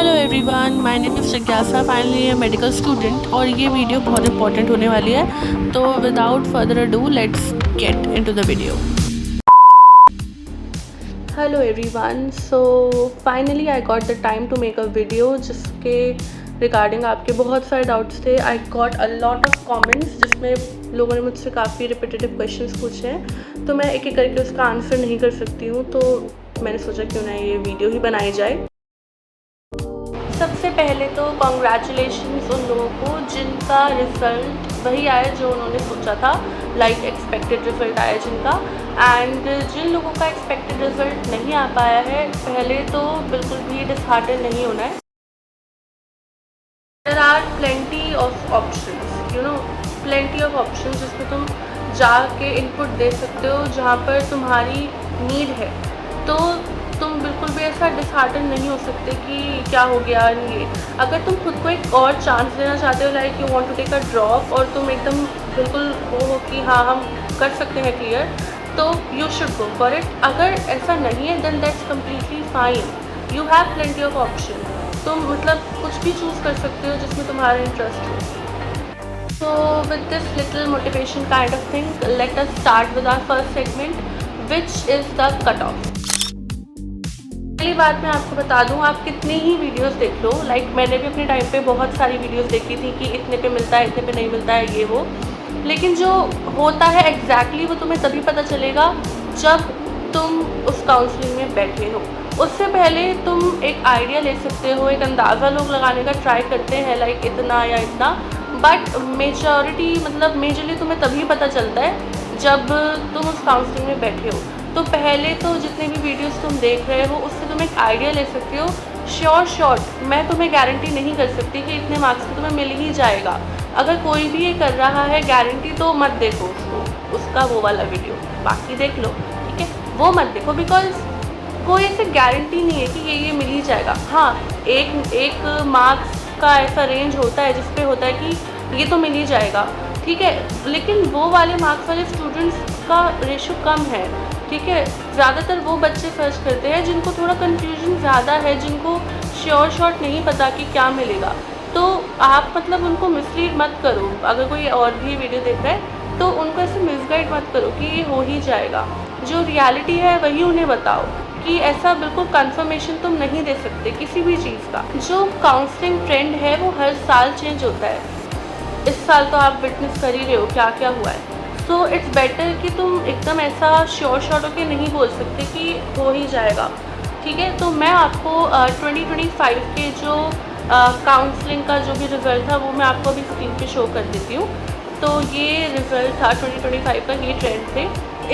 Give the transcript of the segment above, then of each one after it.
Hello everyone, my name is जिज्ञासा, finally a medical student और ये वीडियो बहुत इंपॉर्टेंट होने वाली है। तो without further ado let's get into the video. Hello everyone, so finally I got the time to make a video जिसके regarding आपके बहुत सारे डाउट्स थे। I got a lot of comments जिसमें लोगों ने मुझसे काफ़ी रिपीटेटिव क्वेश्चंस पूछे हैं, तो मैं एक एक करके उसका आंसर नहीं कर सकती हूँ, तो मैंने सोचा क्यों ना ये वीडियो ही बनाई जाए। सबसे पहले तो कॉन्ग्रेचुलेशंस उन लोगों को जिनका रिज़ल्ट वही आया जो उन्होंने सोचा था, लाइक एक्सपेक्टेड रिज़ल्ट आया जिनका। एंड जिन लोगों का एक्सपेक्टेड रिज़ल्ट नहीं आ पाया है, पहले तो बिल्कुल भी डिसहार्टेड नहीं होना है। There are plenty of options, you know, plenty of options जिसमें तुम जाके इनपुट दे सकते हो जहाँ पर तुम्हारी नीड है। तो तुम बिल्कुल भी ऐसा डिसहार्टन नहीं हो सकते कि क्या हो गया ये। अगर तुम खुद को एक और चांस देना चाहते हो, like you want to take a drop, और तुम एकदम बिल्कुल वो हो कि हाँ हम कर सकते हैं क्लियर, तो you should go for it. अगर ऐसा नहीं है then that's completely fine, you have plenty of option. तुम मतलब कुछ भी चूज़ कर सकते हो जिसमें तुम्हारा इंटरेस्ट हो। So with this little motivation kind of thing, let us start with our first segment, which is the cutoff. पहली बात मैं आपको बता दूं, आप कितनी ही वीडियोस देख लो, लाइक मैंने भी अपने टाइम पे बहुत सारी वीडियोस देखी थी कि इतने पे मिलता है, इतने पे नहीं मिलता है, ये वो, लेकिन जो होता है एग्जैक्टली वो तुम्हें तभी पता चलेगा जब तुम उस काउंसलिंग में बैठे हो। उससे पहले तुम एक आइडिया ले सकते हो, एक अंदाज़ा लोग लगाने का ट्राई करते हैं, लाइक इतना या इतना, बट मेजरली तुम्हें तभी पता चलता है जब तुम उस काउंसलिंग में बैठे हो। तो पहले तो जितने भी वीडियोस तुम देख रहे हो उससे तुम एक आइडिया ले सकते हो। शॉर्ट मैं तुम्हें गारंटी नहीं कर सकती कि इतने मार्क्स तो तुम्हें मिल ही जाएगा। अगर कोई भी ये कर रहा है गारंटी, तो मत देखो उसका वो वाला वीडियो, बाकी देख लो, ठीक है, वो मत देखो, बिकॉज कोई ऐसे गारंटी नहीं है कि ये मिल ही जाएगा। हाँ, एक मार्क्स का ऐसा रेंज होता है जिसपे होता है कि ये तो मिल ही जाएगा, ठीक है, लेकिन वो वाले मार्क्स वाले स्टूडेंट्स का रेशो कम है, ठीक है। ज़्यादातर वो बच्चे सर्च करते हैं जिनको थोड़ा कन्फ्यूजन ज़्यादा है, जिनको शॉर्ट नहीं पता कि क्या मिलेगा। तो आप मतलब उनको मिसलीड मत करो। अगर कोई और भी वीडियो देख रहा है तो उनको ऐसे मिसगाइड मत करो कि ये हो ही जाएगा। जो रियलिटी है वही उन्हें बताओ कि ऐसा बिल्कुल कंफर्मेशन तुम नहीं दे सकते किसी भी चीज़ का। जो काउंसलिंग ट्रेंड है वो हर साल चेंज होता है। इस साल तो आप विटनेस कर ही रहे हो क्या क्या हुआ है। सो इट्स बेटर कि तुम एकदम ऐसा शॉर्ट होकर नहीं बोल सकते कि हो ही जाएगा, ठीक है। तो मैं आपको 2025 के जो काउंसलिंग का जो भी रिज़ल्ट था वो मैं आपको अभी स्क्रीन पे शो कर देती हूँ। तो ये रिज़ल्ट था 2025 का, ये ट्रेंड थे।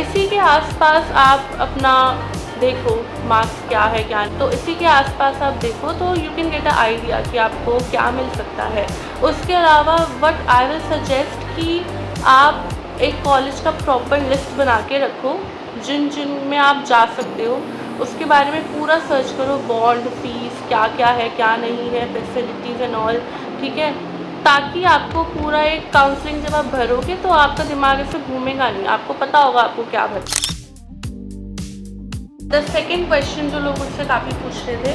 इसी के आसपास आप अपना देखो मार्क्स क्या है क्या नहीं। तो इसी के आसपास आप देखो तो you can get a idea कि आपको क्या मिल सकता है। उसके अलावा व्हाट आई विल सजेस्ट कि आप एक कॉलेज का प्रॉपर लिस्ट बना के रखो जिन में आप जा सकते हो, उसके बारे में पूरा सर्च करो, बॉन्ड, फीस क्या क्या है क्या नहीं है, फैसिलिटीज़ एंड ऑल, ठीक है, ताकि आपको पूरा एक काउंसलिंग जब आप भरोगे तो आपका दिमाग ऐसे घूमेगा नहीं, आपको पता होगा आपको क्या भरना। द सेकेंड क्वेश्चन जो लोग मुझसे काफ़ी पूछ रहे थे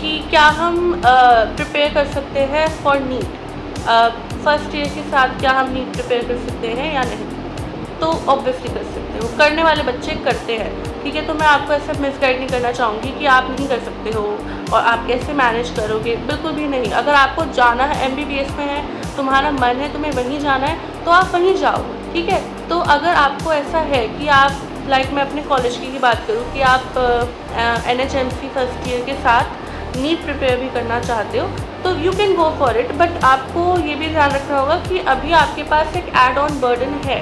कि क्या हम प्रिपेयर कर सकते हैं फॉर नीट, फर्स्ट ईयर के साथ क्या हम नीट प्रिपेयर कर सकते हैं या नहीं। तो ऑब्वियसली कर सकते हो, करने वाले बच्चे करते हैं, ठीक है। तो मैं आपको ऐसे मिसगाइड नहीं करना चाहूँगी कि आप नहीं कर सकते हो और आप कैसे मैनेज करोगे, बिल्कुल भी नहीं। अगर आपको जाना है, MBBS में है, तुम्हारा मन है तुम्हें वहीं जाना है, तो आप वहीं जाओ, ठीक है। तो अगर आपको ऐसा है कि आप लाइक मैं अपने कॉलेज की ही बात करूँ कि आप NHMC फर्स्ट ईयर के साथ नीट प्रिपेयर भी करना चाहते हो, तो you can go for it. But आपको ये भी ध्यान रखना होगा कि अभी आपके पास एक एड ऑन बर्डन है,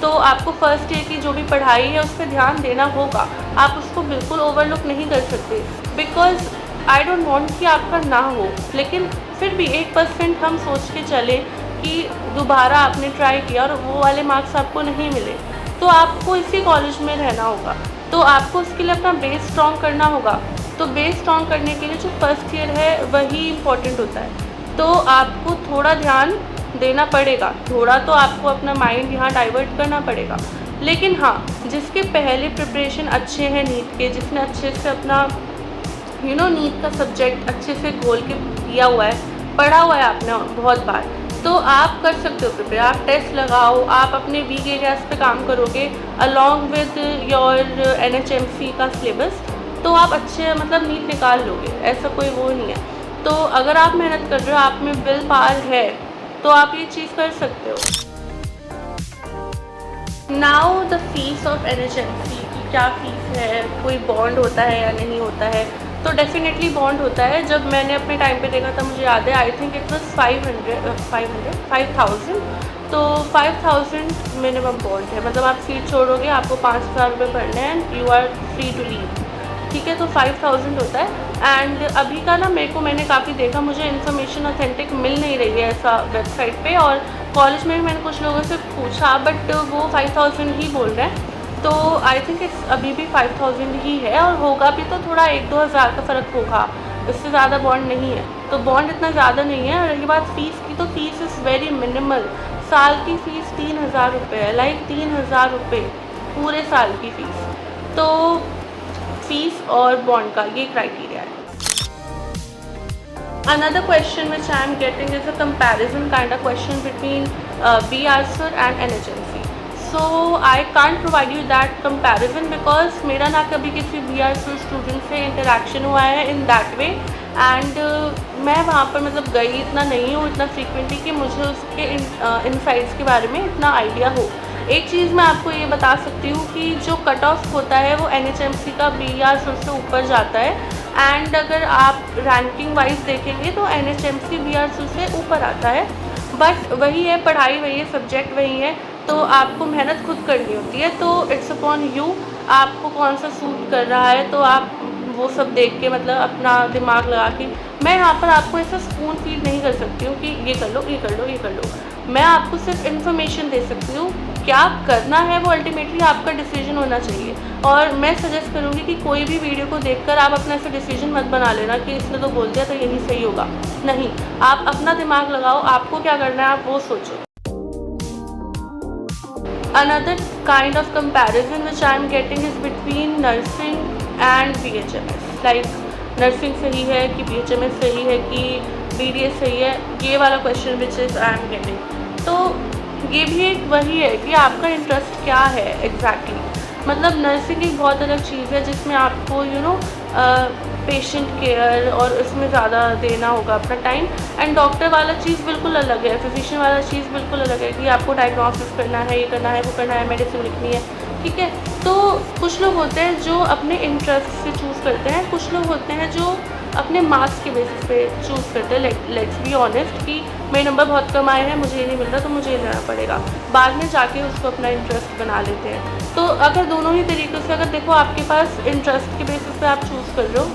तो आपको फर्स्ट ईयर की जो भी पढ़ाई है उस पर ध्यान देना होगा। आप उसको बिल्कुल ओवरलुक नहीं कर सकते, बिकॉज आई डोंट वांट कि आपका ना हो, लेकिन फिर भी 1% हम सोच के चले कि दोबारा आपने ट्राई किया और वो वाले मार्क्स आपको नहीं मिले, तो आपको इसी कॉलेज में रहना होगा। तो आपको उसके लिए अपना बेस स्ट्रॉन्ग करना होगा। तो बेस स्ट्रॉन्ग करने के लिए जो फर्स्ट ईयर है वही इम्पॉर्टेंट होता है। तो आपको थोड़ा ध्यान देना पड़ेगा, थोड़ा तो आपको अपना माइंड यहाँ डाइवर्ट करना पड़ेगा। लेकिन हाँ, जिसके पहले प्रिपरेशन अच्छे हैं नीट के, जिसने अच्छे से अपना नीट का सब्जेक्ट अच्छे से खोल के दिया हुआ है, पढ़ा हुआ है आपने बहुत बार, तो आप कर सकते हो प्रिपेयर। आप टेस्ट लगाओ, आप अपने वीक एरियाज पे काम करोगे अलॉन्ग विद योर NHMC का सिलेबस, तो आप अच्छे मतलब नीट निकाल लोगे, ऐसा कोई वो नहीं है। तो अगर आप मेहनत कर रहे हो, आप में विल पावर है, तो आप ये चीज़ कर सकते हो। Now the fees of NHMC की क्या फ़ीस है, कोई बॉन्ड होता है या नहीं होता है? तो डेफिनेटली बॉन्ड होता है। जब मैंने अपने टाइम पे देखा था, मुझे याद है, आई थिंक इट वाज 5000, तो 5000 मिनिमम बॉन्ड है। मतलब आप सीट छोड़ोगे, आपको 5000 रुपये भरने हैं and you are free to leave, ठीक है। तो 5000 होता है। एंड अभी का ना मैंने काफ़ी देखा, मुझे इन्फॉर्मेशन ऑथेंटिक मिल नहीं रही है ऐसा वेबसाइट पे, और कॉलेज में भी मैंने कुछ लोगों से पूछा, बट वो 5000 ही बोल रहे हैं। तो आई थिंक इट्स अभी भी 5000 ही है, और होगा भी तो थोड़ा 1-2 हज़ार का फ़र्क होगा, इससे ज़्यादा बॉन्ड नहीं है। तो बॉन्ड इतना ज़्यादा नहीं है। और रही बात फ़ीस की, तो फ़ीस इज़ वेरी मिनिमल। साल की फ़ीस 3000 रुपये है, लाइक 3000 रुपये पूरे साल की फ़ीस। तो फीस और बॉन्ड का ये क्राइटेरिया है। Another question which I am getting is a comparison kind of question between BRSR and NHMC. So I can't provide you that comparison because मेरा ना कभी किसी BRSR स्टूडेंट से इंटरेक्शन हुआ है in that way, एंड मैं वहाँ पर मतलब गई इतना नहीं हूँ, इतना फ्रीक्वेंटली, कि मुझे उसके इनसाइट्स के बारे में इतना आइडिया हो। एक चीज़ मैं आपको ये बता सकती हूँ कि जो कट ऑफ होता है वो NHMC का BRSR से ऊपर जाता है, एंड अगर आप रैंकिंग वाइज देखेंगे तो NHMC BRSR से ऊपर आता है। बट वही है, पढ़ाई वही है, सब्जेक्ट वही है, तो आपको मेहनत खुद करनी होती है। तो इट्स अपॉन यू, आपको कौन सा सूट कर रहा है, तो आप वो सब देख के मतलब अपना दिमाग लगा के। मैं यहाँ पर आपको ऐसा स्पून फीड नहीं कर सकती हूँ कि ये कर लो, ये कर लो, ये कर लो। मैं आपको सिर्फ इन्फॉर्मेशन दे सकती हूँ, क्या करना है वो अल्टीमेटली आपका डिसीजन होना चाहिए। और मैं सजेस्ट करूँगी कि कोई भी वीडियो को देखकर आप अपना ऐसा डिसीजन मत बना लेना कि इसने तो बोल दिया तो यही सही होगा। नहीं, आप अपना दिमाग लगाओ, आपको क्या करना है आप वो सोचो। Another kind of comparison which I am getting is between nursing and BHMS. Like nursing सही है कि BHMS सही है कि BDS सही है, ये वाला question which is I am getting। तो ये भी एक वही है कि आपका इंटरेस्ट क्या है एग्जैक्टली। मतलब नर्सिंग एक बहुत अलग चीज़ है जिसमें आपको पेशेंट केयर और इसमें ज़्यादा देना होगा अपना टाइम, एंड डॉक्टर वाला चीज़ बिल्कुल अलग है, फिजिशियन वाला चीज़ बिल्कुल अलग है कि आपको डायग्नोसिस करना है, ये करना है, वो करना है, मेडिसिन लिखनी है, ठीक है। तो कुछ लोग होते हैं जो अपने इंटरेस्ट से चूज़ करते हैं, कुछ लोग होते हैं जो अपने मार्क्स के बेसिस पे चूज़ करते हैं। लेट्स बी ऑनेस्ट कि मेरे नंबर बहुत कम आए हैं, मुझे ये नहीं मिल रहा तो मुझे ये लेना पड़ेगा, बाद में जाके उसको अपना इंटरेस्ट बना लेते हैं। तो अगर दोनों ही तरीक़ों से, अगर देखो आपके पास इंटरेस्ट के बेसिस पे आप चूज़ कर रहे हो,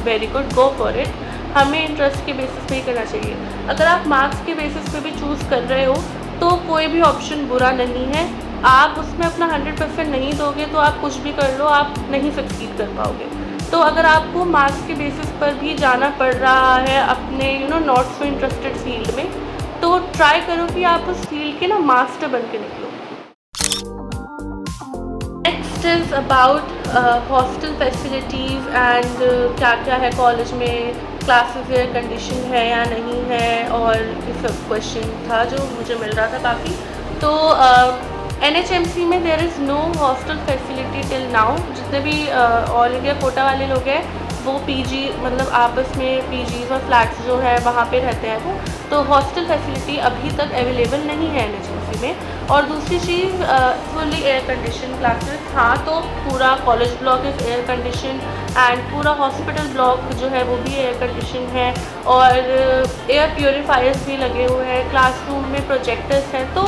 very good, go for it. हमें इंटरेस्ट के बेसिस पे ही करना चाहिए। अगर आप मार्क्स के बेसिस पे भी चूज़ कर रहे हो तो कोई भी ऑप्शन बुरा नहीं है। आप उसमें अपना 100% नहीं दोगे तो आप कुछ भी कर लो, आप नहीं सक्सीड कर पाओगे। तो अगर आपको मार्क्स के बेसिस पर भी जाना पड़ रहा है अपने नॉट सो इंटरेस्टेड फील्ड में, तो ट्राई करो कि आप उस फील्ड के मास्टर बन के निकलो। Next is about hostel facilities and क्या क्या है कॉलेज में, क्लासेस एयर कंडीशन है या नहीं है, और ये सब क्वेश्चन था जो मुझे मिल रहा था काफ़ी। तो NHMC में there is no hostel facility till now. जितने भी ऑल इंडिया कोटा वाले लोग हैं वो PG मतलब आपस में PGs और फ्लैट्स जो है वहाँ पे रहते हैं वो, तो हॉस्टल फैसिलिटी अभी तक अवेलेबल नहीं है NHMC में। और दूसरी चीज़ फुली एयर कंडीशन क्लासेस, हाँ, तो पूरा college block is air condition and पूरा हॉस्पिटल ब्लॉक जो है वो भी एयर कंडीशन है, और एयर प्योरीफायर्स भी लगे हुए हैं, क्लासरूम में प्रोजेक्टर्स हैं, तो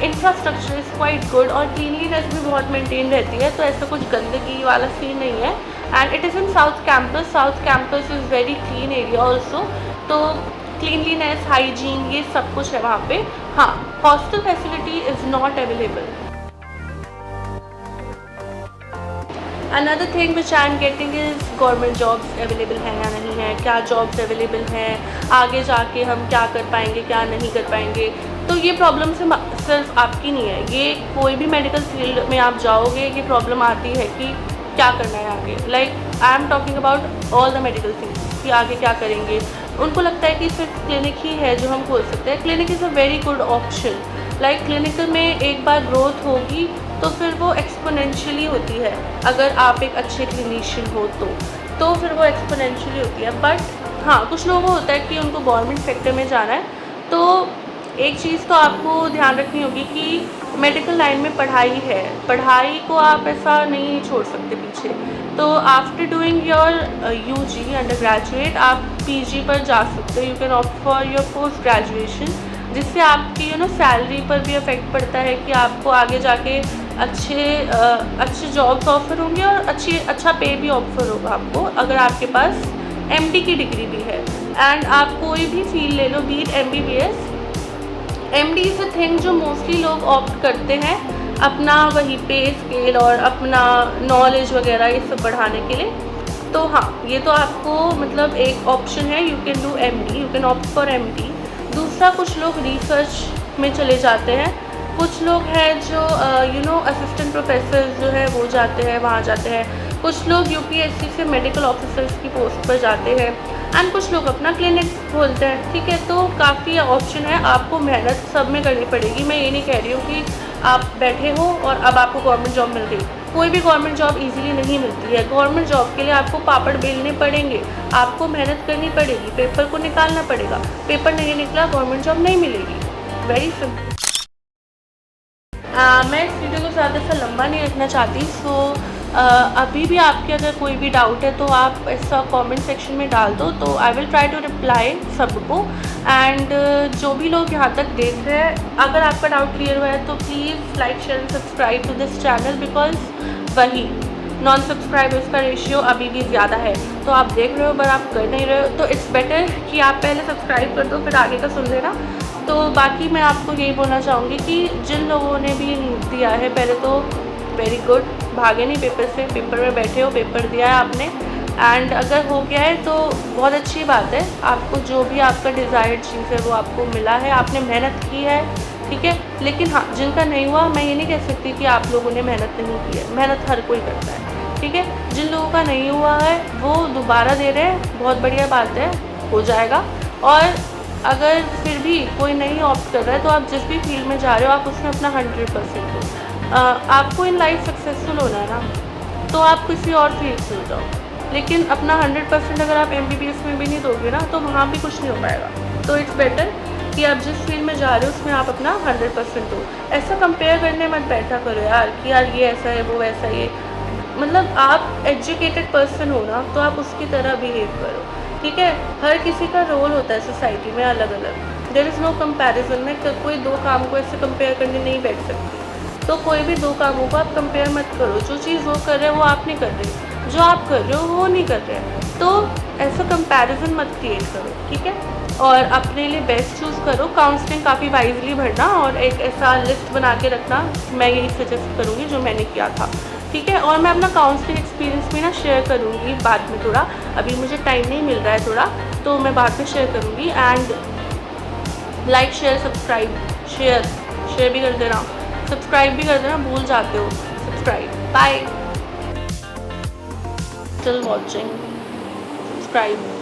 इंफ्रास्ट्रक्चर इज़ क्वाइट गुड, और क्लीनलीनेस भी बहुत मेंटेन रहती है, तो ऐसा कुछ गंदगी वाला सीन नहीं है। And it is in south campus is very clean area also, तो क्लीनलीनेस, हाइजीन, ये सब कुछ है वहाँ पे। हाँ, hostel facility is not available. Another thing which I am getting is government jobs available हैं या नहीं है, क्या जॉब्स अवेलेबल हैं, आगे जाके हम क्या कर पाएंगे, क्या नहीं कर पाएंगे। तो ये प्रॉब्लम सिर्फ आपकी नहीं है, ये कोई भी मेडिकल फील्ड में आप जाओगे ये प्रॉब्लम आती है कि क्या करना है आगे। Like I am talking about all the medical things कि आगे क्या करेंगे। उनको लगता है कि सिर्फ क्लिनिक ही है जो हम खोल सकते हैं। Clinic is a very good option. Like clinical में एक बार ग्रोथ होगी तो फिर वो एक्सपोनेंशियली होती है। अगर आप एक अच्छे क्लिनिशियन हो तो फिर वो एक्सपोनेंशियली होती है। बट हाँ, कुछ लोगों को होता है कि उनको गवर्नमेंट सेक्टर में जाना है, तो एक चीज़ तो आपको ध्यान रखनी होगी कि मेडिकल लाइन में पढ़ाई है, पढ़ाई को आप ऐसा नहीं छोड़ सकते पीछे। तो after doing your UG undergraduate आप पीजी पर जा सकते हो। You can opt for your post graduation, जिससे आपकी सैलरी पर भी इफेक्ट पड़ता है कि आपको आगे जाके अच्छे जॉब्स ऑफर होंगे और अच्छा पे भी ऑफर होगा आपको अगर आपके पास एमडी की डिग्री भी है। एंड आप कोई भी फील्ड ले लो, be it MBBS, MD is a thing जो मोस्टली लोग ऑप्ट करते हैं अपना वही पे स्केल और अपना नॉलेज वगैरह ये सब बढ़ाने के लिए। तो हाँ, ये तो आपको मतलब एक ऑप्शन है, you can do MD, you can opt for MD. दूसरा, कुछ लोग रिसर्च में चले जाते हैं, कुछ लोग हैं जो असिस्टेंट प्रोफेसर जो है वो जाते हैं, वहाँ जाते हैं। कुछ लोग यूपीएससी से मेडिकल ऑफिसर्स की पोस्ट पर जाते हैं एंड कुछ लोग अपना क्लिनिक खोलते हैं। ठीक है, तो काफ़ी ऑप्शन है, आपको मेहनत सब में करनी पड़ेगी। मैं ये नहीं कह रही हूँ कि आप बैठे हो और अब आपको गवर्नमेंट जॉब मिल गई। कोई भी गवर्नमेंट जॉब इजीली नहीं मिलती है। गवर्नमेंट जॉब के लिए आपको पापड़ बेलने पड़ेंगे, आपको मेहनत करनी पड़ेगी, पेपर को निकालना पड़ेगा। पेपर नहीं निकला, गवर्नमेंट जॉब नहीं मिलेगी। Very simple. मैं इस वीडियो को ज़्यादा सा लंबा नहीं रखना चाहती। सो अभी भी आपके अगर कोई भी डाउट है तो आप ऐसा कमेंट सेक्शन में डाल दो, तो I will try to reply सबको। एंड जो भी लोग यहाँ तक देख रहे हैं, अगर आपका डाउट क्लियर हुआ है तो please like share and subscribe to this channel, because वही नॉन सब्सक्राइबर्स का रेशियो अभी भी ज़्यादा है। तो आप देख रहे हो पर आप कर नहीं रहे हो, तो इट्स बेटर कि आप पहले सब्सक्राइब कर दो, फिर आगे का सुन लेना। तो बाकी मैं आपको यही बोलना चाहूँगी कि जिन लोगों ने भी दिया है, पहले तो वेरी गुड, भागे नहीं पेपर से, पेपर में बैठे हो, पेपर दिया है आपने। एंड अगर हो गया है तो बहुत अच्छी बात है, आपको जो भी आपका डिज़ायर्ड चीज़ है वो आपको मिला है, आपने मेहनत की है। ठीक है, लेकिन हाँ, जिनका नहीं हुआ, मैं ये नहीं कह सकती कि आप लोगों ने मेहनत नहीं की है, मेहनत हर कोई करता है। ठीक है, जिन लोगों का नहीं हुआ है वो दोबारा दे रहे हैं, बहुत बढ़िया बात है, हो जाएगा। और अगर फिर भी कोई नहीं ऑप्ट कर रहा है तो आप जिस भी फील्ड में जा रहे हो आप उसमें अपना 100% दो। आपको इन लाइफ सक्सेसफुल होना है ना, तो आप किसी और फील्ड से हो जाओ, लेकिन अपना 100% अगर आप एमबीबीएस में भी नहीं दोगे ना तो वहाँ भी कुछ नहीं हो पाएगा। तो इट्स बेटर कि आप जिस फील्ड में जा रहे हो उसमें आप अपना 100% दो। ऐसा कंपेयर करने मत बैठा करो यार कि यार ये ऐसा है वो वैसा है। मतलब आप एजुकेटेड पर्सन हो ना, तो आप उसकी तरह बिहेव करो। ठीक है, हर किसी का रोल होता है सोसाइटी में अलग अलग। There is no comparison. मैं कोई दो काम को ऐसे कंपेयर करने नहीं बैठ सकती। तो कोई भी दो कामों को आप कंपेयर मत करो। जो चीज़ वो कर रहे हैं वो आप नहीं कर रहे, जो आप कर रहे हो वो नहीं कर रहे हैं। तो ऐसा कंपैरिजन मत क्रिएट करो। ठीक है, और अपने लिए बेस्ट चूज़ करो। काउंसलिंग काफ़ी वाइजली भरना और एक ऐसा लिस्ट बना के रखना, मैं यही सजेस्ट करूँगी जो मैंने किया था। ठीक है, और मैं अपना काउंसलिंग एक्सपीरियंस भी ना शेयर करूँगी बाद में थोड़ा, अभी मुझे टाइम नहीं मिल रहा है थोड़ा, तो मैं बाद में शेयर करूँगी। And like share subscribe, share भी कर देना, सब्सक्राइब भी कर देना, भूल जाते हो subscribe. Bye, still watching, subscribe.